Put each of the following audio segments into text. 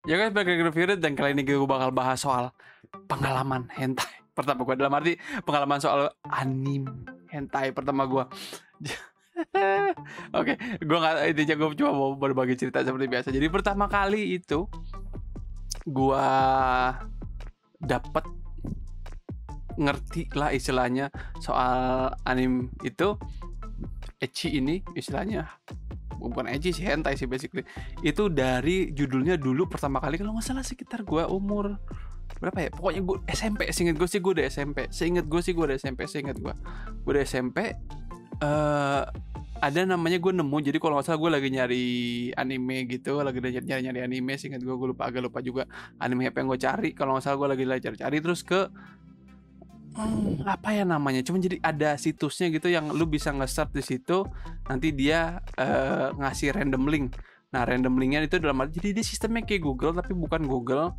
Ya kan, balik lagi ke Favorite, dan kali ini gue bakal bahas soal pengalaman hentai pertama gue, dalam arti pengalaman soal anime hentai pertama gue. Oke, gue nggak, intinya gue cuma mau berbagi cerita seperti biasa. Jadi pertama kali itu gue dapet ngerti lah istilahnya soal anime itu, ecchi ini istilahnya, bukan ecchi sih, hentai sih basically. Itu dari judulnya dulu pertama kali kalau nggak salah sekitar gue umur berapa ya, pokoknya gue SMP, seinget gue sih gue udah SMP, gue udah SMP. Ada namanya, gue nemu, jadi kalau nggak salah gue lagi nyari anime gitu, lagi nyari anime, seinget gue agak lupa juga anime apa yang gue cari. Kalau nggak salah gue lagi cari terus ke apa ya namanya, cuman jadi ada situsnya gitu yang lu bisa nge-search di situ, nanti dia ngasih random link. Nah, random linknya itu dalam arti, jadi dia sistemnya kayak Google tapi bukan Google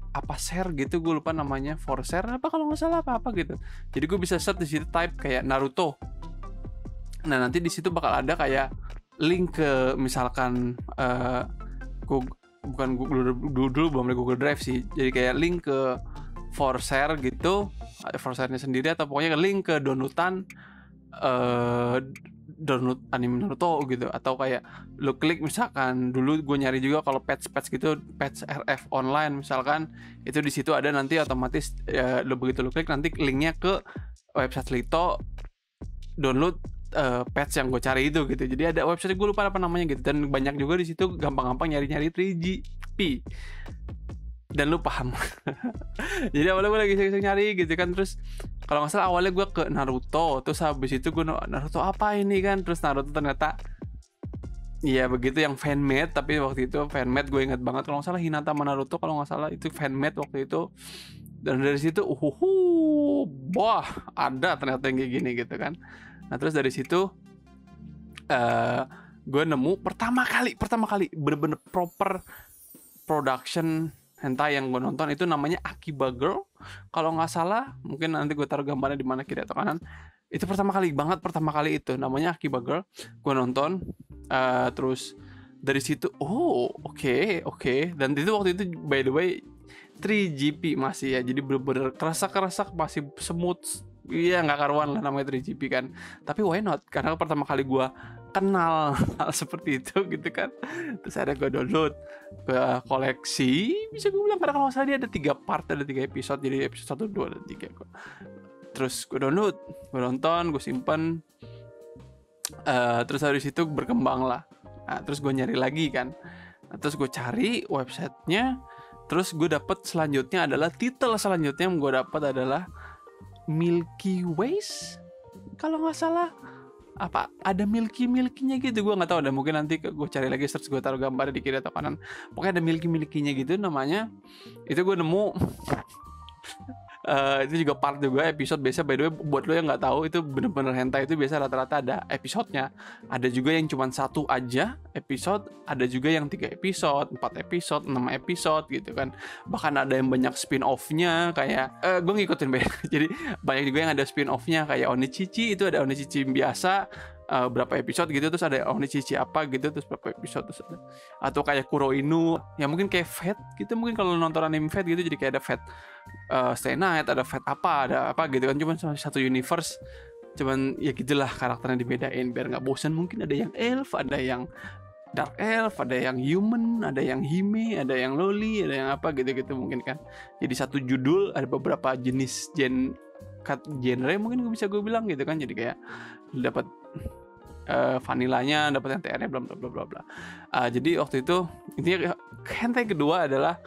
apa share gitu, gue lupa namanya, for share apa kalau nggak salah, apa gitu. Jadi gue bisa search di situ, type kayak Naruto. Nah, nanti di situ bakal ada kayak link ke misalkan Google, bukan Google dulu belum ada Google Drive sih, jadi kayak link ke for share gitu, for share-nya sendiri, atau pokoknya link ke downloadan download anime Naruto gitu. Atau kayak lu klik, misalkan dulu gue nyari juga kalau patch gitu, patch RF online misalkan, itu di situ ada nanti otomatis lu begitu lu klik nanti linknya ke website Lito, download patch yang gue cari itu gitu. Jadi ada website, gue lupa apa namanya gitu, dan banyak juga di situ gampang-gampang nyari 3GP, dan lu paham. Jadi awalnya gue lagi iseng nyari gitu kan, terus kalau nggak salah awalnya gue ke Naruto, terus habis itu gue Naruto apa ini kan, terus Naruto ternyata iya begitu yang fanmade, tapi waktu itu fanmade gue inget banget, kalau nggak salah Hinata sama Naruto, kalau nggak salah itu fanmade waktu itu. Dan dari situ wah, ada ternyata yang kayak gini gitu kan. Nah, terus dari situ gue nemu pertama kali bener-bener proper production hentai yang gue nonton, itu namanya Akiba Girl kalau nggak salah. Mungkin nanti gue taruh gambarnya di mana, kiri atau kanan. Itu pertama kali itu namanya Akiba Girl, gue nonton. Terus dari situ oke. Dan itu waktu itu by the way 3GP masih ya, jadi bener-bener kerasa masih smooth. Iya, nggak karuan lah namanya 3GP kan. Tapi why not? Karena pertama kali gue kenal hal seperti itu gitu kan. Terus ada gue download, gue koleksi, bisa gue bilang, karena kalau nggak salah dia ada 3 part, ada 3 episode, jadi episode 1, 2, dan 3. Terus gue download, gue nonton, gue simpen. Terus dari situ berkembang lah. Nah, terus gue nyari lagi kan. Nah, terus gue cari websitenya. Terus gue dapet selanjutnya adalah, titel selanjutnya yang gue dapet adalah Milky Ways kalau nggak salah. Apa ada milky-nya gitu, gue nggak tahu, ada mungkin nanti gue cari lagi, search, gue taruh gambarnya di kiri atau kanan, pokoknya ada milky-nya gitu namanya. Itu gue nemu. Itu juga part juga episode. Biasa by the way, buat lo yang nggak tahu, itu bener-bener hentai itu biasa rata-rata ada episodenya. Ada juga yang cuma 1 aja episode, ada juga yang 3 episode, 4 episode, 6 episode gitu kan. Bahkan ada yang banyak spin off-nya, kayak gue ngikutin jadi banyak juga yang ada spin off-nya, kayak Onichichi, itu ada Onichichi biasa berapa episode gitu, terus ada Onichichi apa gitu, terus berapa episode, terus ada, atau kayak Kuroinu ya, mungkin kayak Fate gitu, mungkin kalau nonton anime Fate gitu, jadi kayak ada Fate Stay Night, ada Fate ada apa gitu kan, cuman satu universe, cuman ya gitulah karakternya dibedain biar nggak bosan. Mungkin ada yang elf, ada yang dark elf, ada yang human, ada yang hime, ada yang loli, ada yang apa gitu mungkin kan. Jadi satu judul ada beberapa jenis genre mungkin bisa gue bilang gitu kan. Jadi kayak dapat vanilanya, dapat yang TR-nya, bla bla bla bla. Jadi waktu itu intinya hentai kedua adalah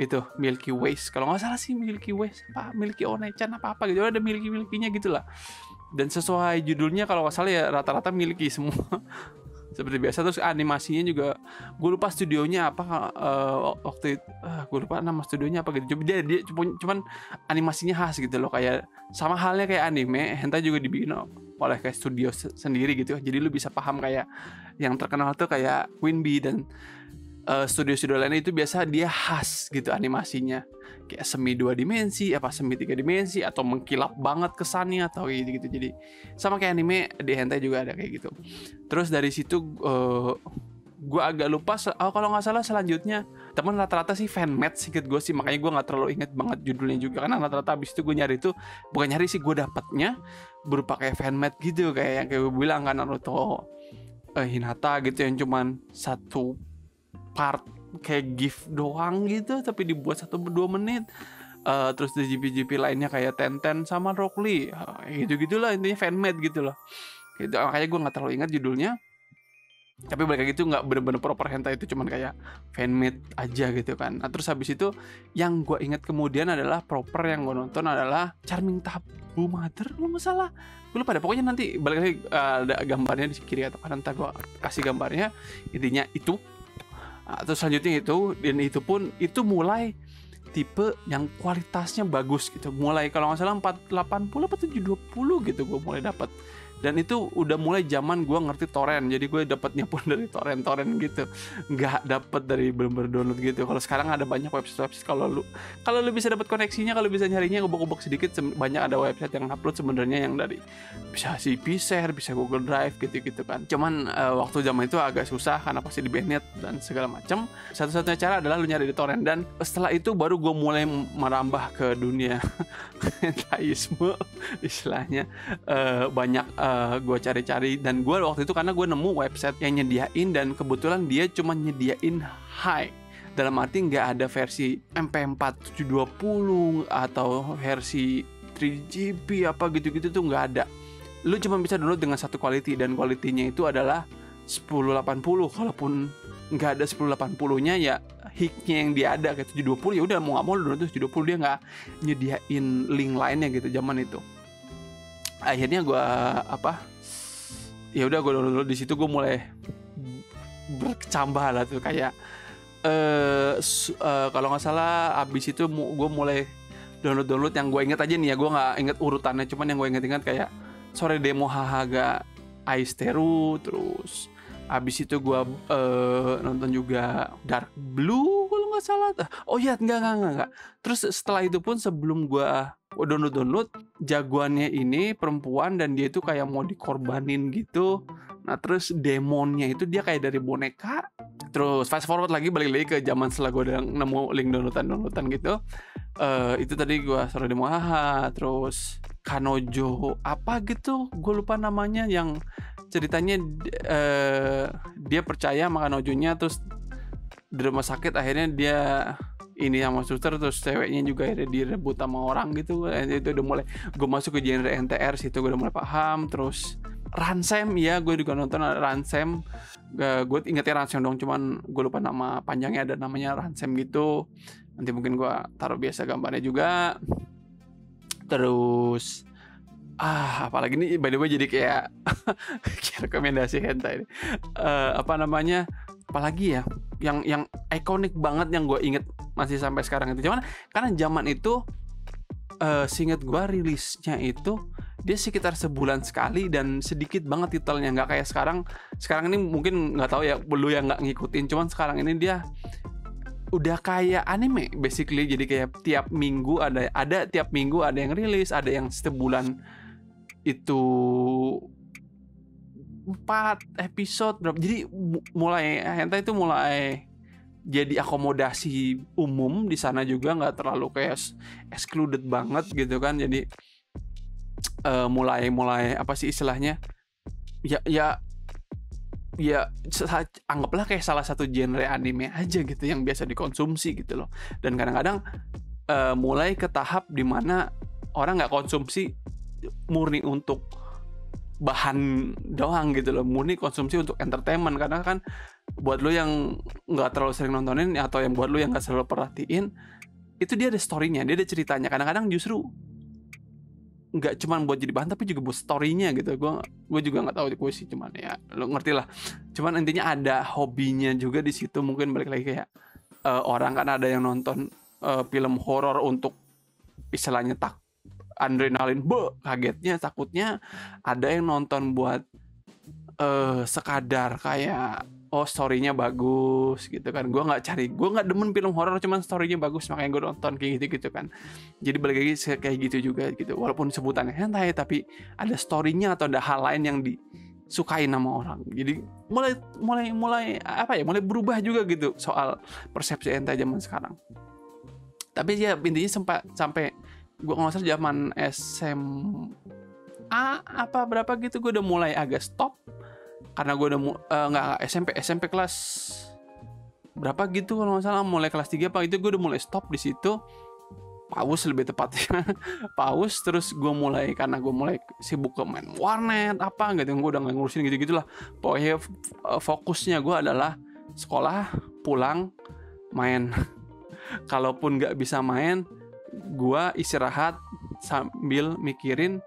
itu Milky Ways, kalau nggak salah sih Milky Ways, apa Milky Onechan apa gitu, ada Milky-nya gitulah. Dan sesuai judulnya kalau nggak salah ya rata-rata Milky semua. Seperti biasa. Terus animasinya juga gue lupa studionya apa, waktu itu gue lupa nama studionya apa gitu. Dia cuman animasinya khas gitu loh, kayak sama halnya kayak anime hentai juga dibikin oleh kayak studio sendiri gitu. Jadi lu bisa paham, kayak yang terkenal tuh kayak Queen Bee dan studio-studio lainnya itu biasa dia khas gitu animasinya, kayak semi 2 dimensi, apa semi 3 dimensi, atau mengkilap banget kesannya, atau gitu. Jadi sama kayak anime, di hentai juga ada kayak gitu. Terus dari situ gue agak lupa kalau nggak salah selanjutnya teman rata-rata sih fanmade sedikit gue sih, makanya gue nggak terlalu inget banget judulnya juga karena rata-rata abis itu gue nyari itu bukan nyari sih, gue dapatnya berupa kayak fanmade gitu, kayak yang kayak gue bilang kan Naruto Hinata gitu yang cuman satu part kayak GIF doang gitu tapi dibuat 1-2 menit. Terus di GP-GP lainnya kayak Tenten sama Rock Lee gitu-gitulah, intinya fanmade gitu loh gitu. Makanya gue nggak terlalu ingat judulnya, tapi balik lagi itu nggak bener-bener proper hentai, itu cuman kayak fanmade aja gitu kan. Nah terus habis itu yang gue ingat kemudian adalah proper yang gue nonton adalah Charming Taboo Mother kalau nggak salah, gue lupa, pokoknya nanti balik lagi ada gambarnya di kiri atau kanan, ntar gue kasih gambarnya. Intinya itu. Nah, terus selanjutnya itu, dan itu pun itu mulai tipe yang kualitasnya bagus gitu, mulai kalau nggak salah 480 atau 720 gitu gue mulai dapat. Dan itu udah mulai zaman gue ngerti torrent, jadi gue dapatnya pun dari torrent gitu, nggak dapet dari bener-bener download gitu. Kalau sekarang ada banyak website kalau lu bisa dapat koneksinya, kalau bisa nyarinya gobok-gobok sedikit, banyak ada website yang upload sebenarnya yang dari bisa CP share, bisa Google Drive gitu kan. Cuman waktu zaman itu agak susah karena pasti di banned dan segala macam. Satu-satunya cara adalah lu nyari di torrent, dan setelah itu baru gue mulai merambah ke dunia hentaisme istilahnya. Banyak gue cari-cari, dan gue waktu itu karena gue nemu website yang nyediain, dan kebetulan dia cuma nyediain high, dalam arti nggak ada versi MP4 720 atau versi 3GP apa gitu-gitu tuh nggak ada. Lu cuma bisa download dengan satu quality, dan quality-nya itu adalah 1080. Kalaupun nggak ada 1080-nya ya hiknya yang dia ada kayak 720, ya udah mau nggak mau lu download 720, dia nggak nyediain link lainnya gitu zaman itu. Akhirnya gue ya udah gue download, di situ gue mulai berkecambah lah tuh kayak kalau nggak salah abis itu gue mulai download yang gue inget aja nih ya, gue nggak inget urutannya, cuman yang gue inget kayak Sore Demo Hahaga Aisteru, terus abis itu gue nonton juga Dark Blue kalau nggak salah. Oh iya, enggak. Terus setelah itu pun sebelum gue download jagoannya ini perempuan, dan dia itu kayak mau dikorbanin gitu. Nah terus demonnya itu dia kayak dari boneka. Terus fast forward lagi, balik lagi ke zaman setelah gue udah nemu link downloadan gitu. Itu tadi gue Sore Demo Haha, terus Kanojo apa gitu, gue lupa namanya, yang ceritanya dia percaya sama Kanojonya, terus di rumah sakit akhirnya dia ini sama suster, terus ceweknya juga akhirnya direbut sama orang gitu. Itu udah mulai gue masuk ke genre NTR, situ gue udah mulai paham. Terus Ransem, ya gue juga nonton Ransem. Gue ingetnya Ransem dong, cuman gue lupa nama panjangnya, ada namanya Ransem gitu. Nanti mungkin gue taruh biasa gambarnya juga. Terus apalagi nih, by the way jadi kayak rekomendasi hentai ini. Apalagi ya yang ikonik banget yang gue inget masih sampai sekarang itu, cuman karena zaman itu seinget gue rilisnya itu dia sekitar sebulan sekali dan sedikit banget titelnya, nggak kayak sekarang ini mungkin nggak tahu ya lu yang nggak ngikutin, cuman sekarang ini dia udah kayak anime basically, jadi kayak tiap minggu ada tiap minggu ada yang rilis, ada yang sebulan itu 4 episode berapa. Jadi mulai hentai itu mulai jadi akomodasi umum di sana juga, nggak terlalu kayak excluded banget gitu kan. Jadi mulai apa sih istilahnya, ya anggaplah kayak salah satu genre anime aja gitu yang biasa dikonsumsi gitu loh. Dan kadang-kadang mulai ke tahap dimana orang nggak konsumsi murni untuk bahan doang gitu loh, murni konsumsi untuk entertainment. Karena kan buat lo yang nggak terlalu sering nontonin, atau yang buat lo yang nggak selalu perhatiin, itu dia ada story-nya, dia ada ceritanya. Kadang-kadang justru nggak cuma buat jadi bahan, tapi juga buat story-nya gitu. Gue juga nggak tahu gue sih, cuman ya lo ngerti lah. Cuman intinya ada hobinya juga di situ. Mungkin balik lagi kayak orang kan ada yang nonton film horor untuk istilahnya adrenalin, kagetnya, takutnya. Ada yang nonton buat sekadar kayak story-nya bagus gitu kan. Gue nggak demen film horor, cuman story-nya bagus makanya gue nonton kayak gitu kan. Jadi balik lagi kayak gitu juga gitu, walaupun sebutannya hentai tapi ada story-nya atau ada hal lain yang sukain sama orang. Jadi mulai apa ya, mulai berubah juga gitu soal persepsi hentai zaman sekarang. Tapi ya intinya sampai gue nggak salah zaman SMA apa berapa gitu, gue udah mulai agak stop karena gue udah nggak SMP kelas berapa gitu kalau nggak salah, mulai kelas 3 apa itu gue udah mulai stop di situ. Paus lebih tepatnya. Paus, terus gue mulai, karena gue mulai sibuk ke main warnet apa gitu, gue udah nggak ngurusin gitu-gitulah. Pokoknya fokusnya gue adalah sekolah, pulang, main. Kalaupun nggak bisa main, gue istirahat sambil mikirin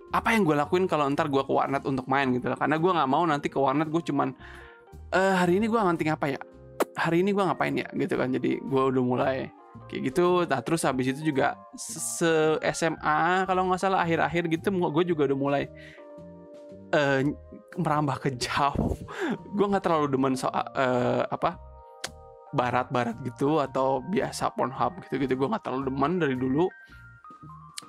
apa yang gue lakuin kalau ntar gue ke warnet untuk main gitu lah. Karena gue nggak mau nanti ke warnet gue cuman hari ini gue nganting apa ya, hari ini gue ngapain ya gitu kan. Jadi gue udah mulai kayak gitu. Nah terus habis itu juga SMA kalau nggak salah akhir-akhir gitu, gue juga udah mulai merambah ke jauh. Gue nggak terlalu demen soal apa barat-barat gitu atau biasa Pornhub gitu-gitu. Gue nggak terlalu demen dari dulu.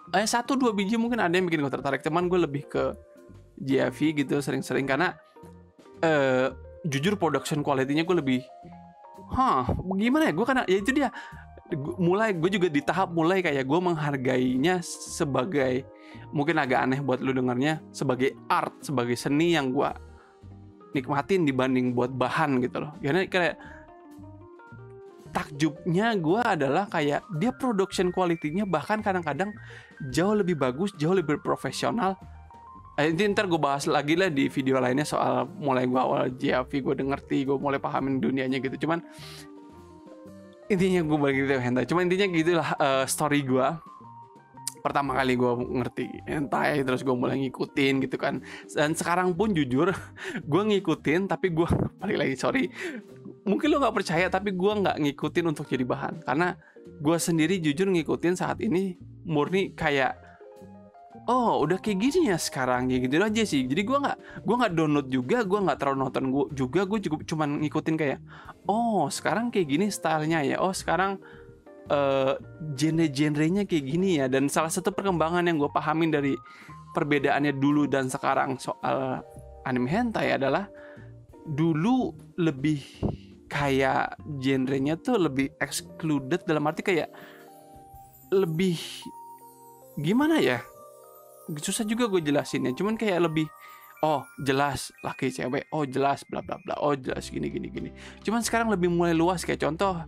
1-2 biji mungkin ada yang bikin gue tertarik, teman gue lebih ke JV gitu sering-sering, karena jujur production quality-nya gue lebih gimana ya, gue karena ya itu dia, gue juga di tahap mulai kayak gue menghargainya sebagai, mungkin agak aneh buat lu dengarnya, sebagai art, sebagai seni yang gue nikmatin dibanding buat bahan gitu loh. Karena kayak takjubnya gue adalah kayak dia production quality-nya bahkan kadang-kadang jauh lebih bagus, jauh lebih profesional. Ini ntar gue bahas lagi lah di video lainnya soal mulai gue awal JV, gue ngerti, gue mulai pahamin dunianya gitu. Cuman intinya gue balik gitu hentai. Cuma intinya gitulah story gue. Pertama kali gue ngerti hentai, terus gue mulai ngikutin gitu kan. Dan sekarang pun jujur gue ngikutin, tapi gue balik lagi, sorry, mungkin lo nggak percaya, tapi gue nggak ngikutin untuk jadi bahan. Karena gue sendiri jujur ngikutin saat ini murni kayak, oh udah kayak gini ya sekarang, ya gitu aja sih. Jadi gue nggak download juga, gue nggak terlalu nonton gue cuma ngikutin kayak, oh sekarang kayak gini stylenya ya, oh sekarang genre-genrenya kayak gini ya. Dan salah satu perkembangan yang gue pahamin dari perbedaannya dulu dan sekarang soal anime hentai adalah, dulu lebih kayak genrenya tuh lebih excluded, dalam arti kayak lebih gimana ya, susah juga gue jelasinnya, cuman kayak lebih jelas laki cewek, jelas bla bla bla, jelas gini. Cuman sekarang lebih mulai luas. Kayak contoh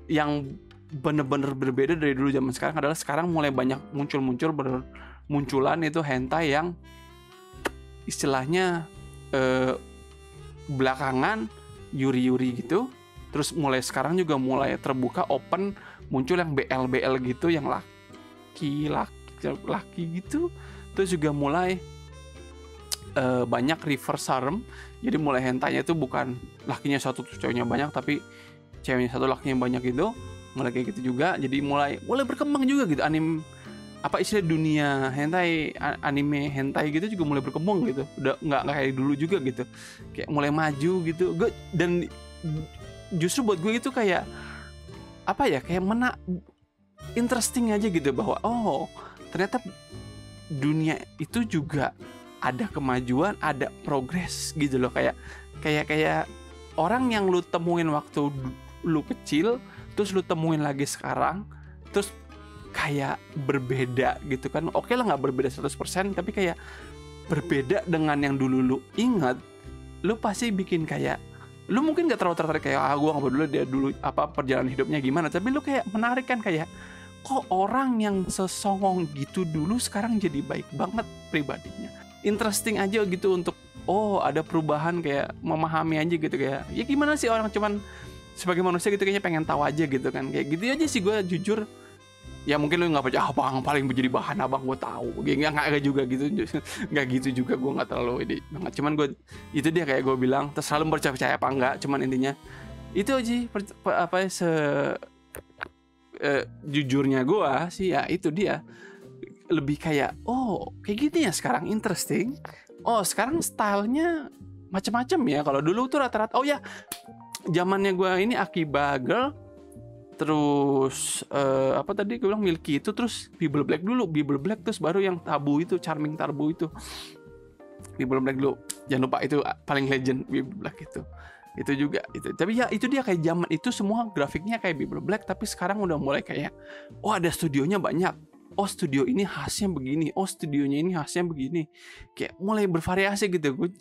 yang bener-bener berbeda dari dulu zaman sekarang adalah, sekarang mulai banyak munculan itu hentai yang istilahnya belakangan yuri gitu. Terus mulai sekarang juga mulai terbuka open, muncul yang BL gitu, yang laki gitu. Terus juga mulai banyak reverse harem. Jadi mulai hentainya itu bukan lakinya satu terus ceweknya banyak, tapi ceweknya satu lakinya banyak gitu. Mulai kayak gitu juga. Jadi mulai berkembang juga gitu anime, apa istilah dunia hentai, anime hentai gitu juga mulai berkembang gitu. Udah nggak kayak dulu juga gitu, kayak mulai maju gitu. Dan justru buat gue itu kayak apa ya, kayak interesting aja gitu, bahwa ternyata dunia itu juga ada kemajuan, ada progres gitu loh. Kayak orang yang lu temuin waktu lu kecil, terus lu temuin lagi sekarang, terus kayak berbeda gitu kan. Oke lah nggak berbeda 100%, tapi kayak berbeda dengan yang dulu lu ingat. Lu pasti bikin kayak, lu mungkin gak terlalu tertarik kayak, gue gak peduli dia dulu apa perjalanan hidupnya gimana, tapi lu kayak menarik kan, kayak kok orang yang sesongong gitu dulu sekarang jadi baik banget pribadinya. Interesting aja gitu untuk ada perubahan, kayak memahami aja gitu, kayak ya gimana sih orang cuman sebagai manusia gitu, kayaknya pengen tahu aja gitu kan. Kayak gitu aja sih gue jujur. Ya mungkin lu nggak percaya, bang paling menjadi bahan abang gue tahu, nggak juga gitu, nggak gitu juga, gue nggak terlalu ini banget. Cuman gue itu dia, kayak gue bilang terserah lu percaya apa enggak, cuman intinya itu aja jujurnya gue sih ya itu dia, lebih kayak kayak gitu ya sekarang, interesting. Sekarang stylenya macam-macam ya. Kalau dulu tuh rata-rata zamannya gue ini Akiba Girl, terus apa tadi gue bilang Milky itu, terus Bible Black dulu, Bible Black, terus baru yang Tabu itu, Charming Tabu itu. Bible Black dulu, jangan lupa itu paling legend Bible Black itu juga itu. Tapi ya itu dia, kayak zaman itu semua grafiknya kayak Bible Black, tapi sekarang udah mulai kayak oh ada studionya banyak, oh studio ini khasnya begini, oh studionya ini khasnya begini, kayak mulai bervariasi gitu. Gue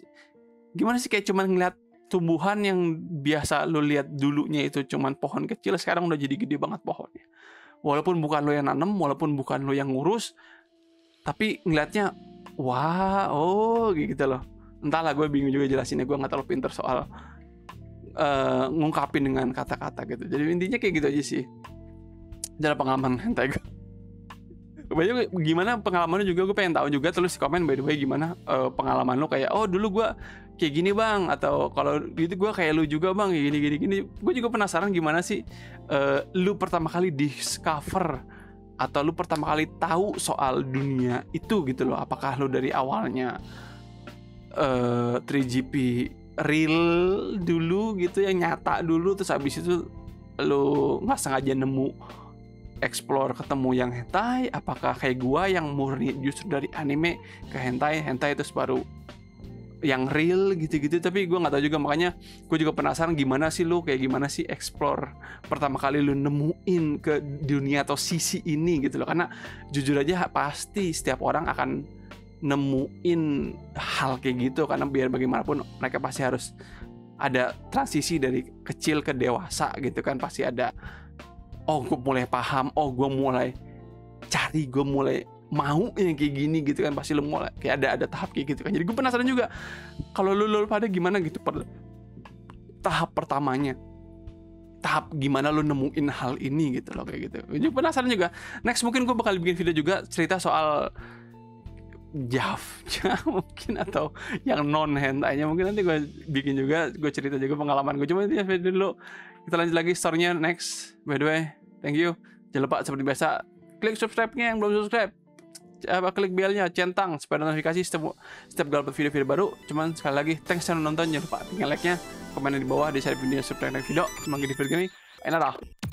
gimana sih, kayak cuman ngeliat tumbuhan yang biasa lo lihat dulunya itu cuman pohon kecil, sekarang udah jadi gede banget pohonnya. Walaupun bukan lo yang nanam, walaupun bukan lo yang ngurus, tapi ngeliatnya wah, oh gitu loh. Entahlah, gue bingung juga jelasinnya, gue nggak terlalu pinter soal ngungkapin dengan kata-kata gitu. Jadi intinya kayak gitu aja sih dalam pengalaman hentai gue. Banyak gimana pengalaman lu juga, gue pengen tahu juga. Tulis di komen by the way gimana pengalaman lu, kayak oh dulu gue kayak gini bang, atau kalau gitu gue kayak lu juga bang, kayak gini. Gue juga penasaran gimana sih lu pertama kali discover atau lu pertama kali tahu soal dunia itu gitu loh. Apakah lu dari awalnya 3GP real dulu gitu, yang nyata dulu, terus habis itu lu nggak sengaja nemu explore ketemu yang hentai? Apakah kayak gua yang murni justru dari anime ke hentai terus baru yang real gitu-gitu? Tapi gua nggak tahu juga, makanya gua juga penasaran gimana sih lu, kayak gimana sih explore pertama kali lu nemuin ke dunia atau sisi ini gitu loh. Karena jujur aja pasti setiap orang akan nemuin hal kayak gitu, karena biar bagaimanapun mereka pasti harus ada transisi dari kecil ke dewasa gitu kan. Pasti ada, oh gue mulai paham, oh gue mulai cari, gue mulai mau yang kayak gini gitu kan. Pasti lu mulai kayak ada tahap kayak gitu kan. Jadi gue penasaran juga kalau lu pada gimana gitu tahap pertamanya, tahap gimana lu nemuin hal ini gitu loh, kayak gitu. Gue juga penasaran juga. Next mungkin gue bakal bikin video juga cerita soal Javnya mungkin, atau yang non hentainya mungkin nanti gue bikin juga, gue cerita juga pengalaman gue. Cuma itu ya video dulu, kita lanjut lagi story-nya next. By the way, thank you. Jangan lupa seperti biasa klik subscribe-nya yang belum subscribe, klik bell-nya, centang supaya notifikasi setiap gue upload video-video baru. Cuman sekali lagi thanks yang nonton, jangan lupa tinggal like-nya, komen di bawah, di share video, subscribe video. Cuma di video ini, enak dah.